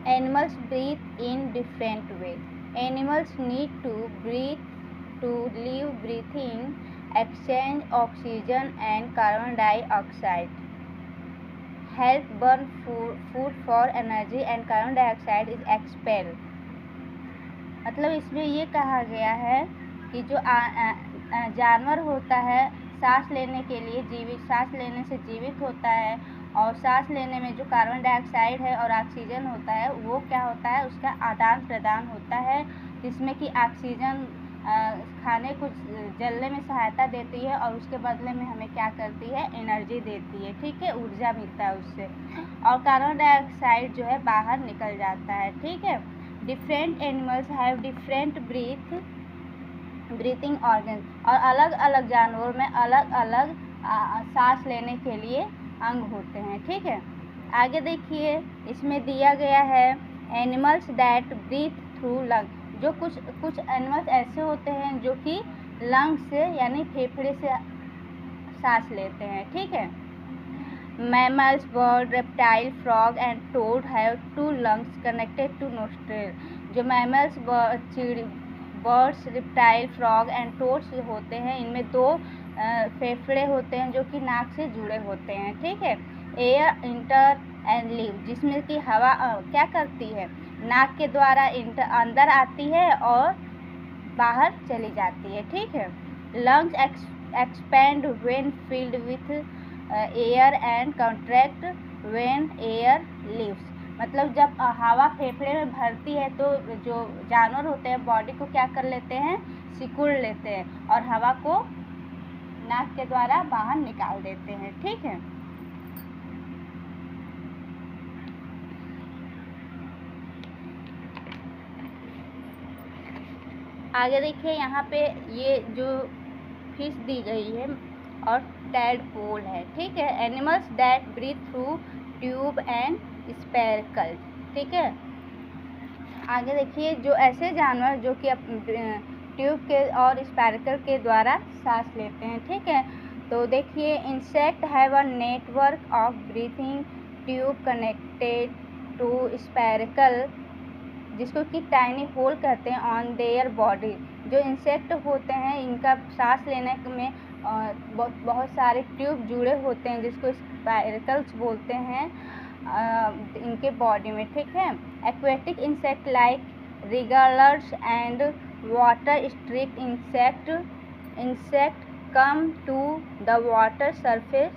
Animals breathe in different ways. Animals need to breathe to live. Breathing exchange oxygen and carbon dioxide. Help burn food for energy and carbon dioxide is expelled. मतलब इसमें ये कहा गया है कि जो जानवर होता है सांस लेने के लिए सांस लेने से जीवित होता है, और सांस लेने में जो कार्बन डाइऑक्साइड है और ऑक्सीजन होता है वो क्या होता है, उसका आदान प्रदान होता है, जिसमें कि ऑक्सीजन खाने को जलने में सहायता देती है और उसके बदले में हमें क्या करती है, एनर्जी देती है, ठीक है, ऊर्जा मिलता है उससे, और कार्बन डाइऑक्साइड जो है बाहर निकल जाता है, ठीक है। Different animals have different breathing organ, और अलग अलग जानवरों में अलग अलग सांस लेने के लिए अंग होते हैं, ठीक है। आगे देखिए, इसमें दिया गया है animals that breathe through lung, जो कुछ एनिमल्स ऐसे होते हैं जो कि लंग से यानी फेफड़े से सांस लेते हैं, ठीक है। Mammals, bird, reptile, frog and toad have 2 lungs connected to nostril. जो mammals, birds, reptile, frog and toads होते हैं, इनमें 2 फेफड़े होते हैं जो कि नाक से जुड़े होते हैं, ठीक है। एयर इंटर एंड लीव, जिसमें कि हवा क्या करती है, नाक के द्वारा अंदर आती है और बाहर चली जाती है, ठीक है। Lungs expand when filled with air and contract when air leaves, मतलब जब हवा फेफड़े में भरती है तो जो जानवर होते हैं बॉडी को क्या कर लेते हैं, सिकुड़ लेते हैं और हवा को नाक के द्वारा बाहर निकाल देते हैं, ठीक है। आगे देखिए, यहाँ पे ये जो फिश दी गई है और टैडपोल है, ठीक है। Animals that breathe through tube and spiracle, ठीक है। आगे देखिए, जो ऐसे जानवर जो कि ट्यूब के और स्पेरिकल के द्वारा सांस लेते हैं, ठीक है। तो देखिए, insect have a network of breathing tube connected to spiracle, जिसको कि टाइनी होल कहते हैं, ऑन देयर बॉडी। जो इंसेक्ट होते हैं इनका सांस लेने में बहुत सारे ट्यूब जुड़े होते हैं, जिसको स्पाइरकल्स बोलते हैं इनके बॉडी में, ठीक है। Aquatic insect like wrigglers and water strict insect come to the water surface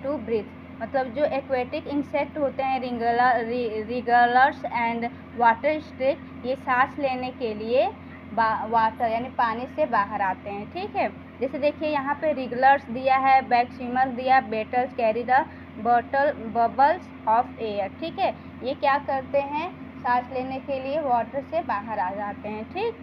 to breathe, मतलब जो एक्वेटिक इंसेक्ट होते हैं रिगलर्स एंड वाटर स्ट्रिक, ये सांस लेने के लिए वाटर यानी पानी से बाहर आते हैं, ठीक है। जैसे देखिए, यहाँ पे रिगलर्स दिया है, बैकस्विमर दिया, battles carry the bubbles of air, ठीक है। ये क्या करते हैं, सांस लेने के लिए वाटर से बाहर आ जाते हैं, ठीक।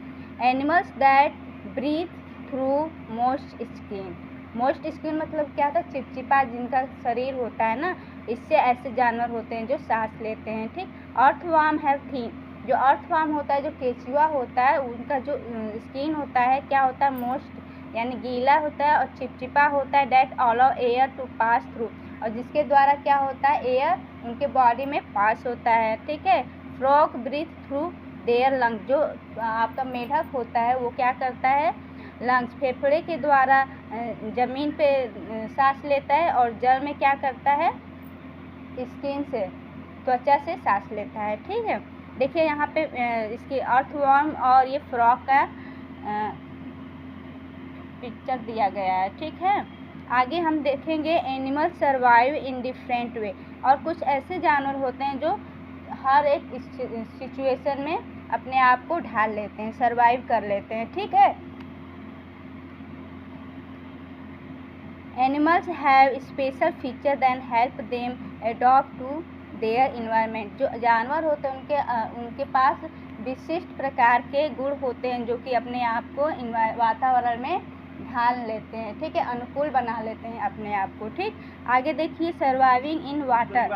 Animals that breathe through moist skin, moist skin मतलब क्या था, चिपचिपा जिनका शरीर होता है ना, इससे ऐसे जानवर होते हैं जो सांस लेते हैं, ठीक। अर्थवर्म हैव थीन, जो अर्थवर्म होता है, जो केचुआ होता है, उनका जो स्किन होता है क्या होता है, मोस्ट यानी गीला होता है और चिपचिपा होता है, that allow air to pass through, और जिसके द्वारा क्या होता है, एयर उनके बॉडी में पास होता है, ठीक है। Frog breathe through their lung, जो आपका मेढक होता है वो क्या करता है, लंग्स फेफड़े के द्वारा ज़मीन पे सांस लेता है और जल में क्या करता है, स्किन से त्वचा से सांस लेता है, ठीक है। देखिए, यहाँ पे इसकी अर्थवर्म और ये फ्रॉग का पिक्चर दिया गया है, ठीक है। आगे हम देखेंगे animal survive in different way, और कुछ ऐसे जानवर होते हैं जो हर एक सिचुएशन में अपने आप को ढाल लेते हैं, सर्वाइव कर लेते हैं, ठीक है। Animals have special feature than help them adopt to their environment, जो जानवर होते हैं उनके पास विशिष्ट प्रकार के गुण होते हैं जो कि अपने आप को वातावरण में ढाल लेते हैं, ठीक है, अनुकूल बना लेते हैं अपने आप को, ठीक। आगे देखिए, सर्वाइविंग इन वाटर।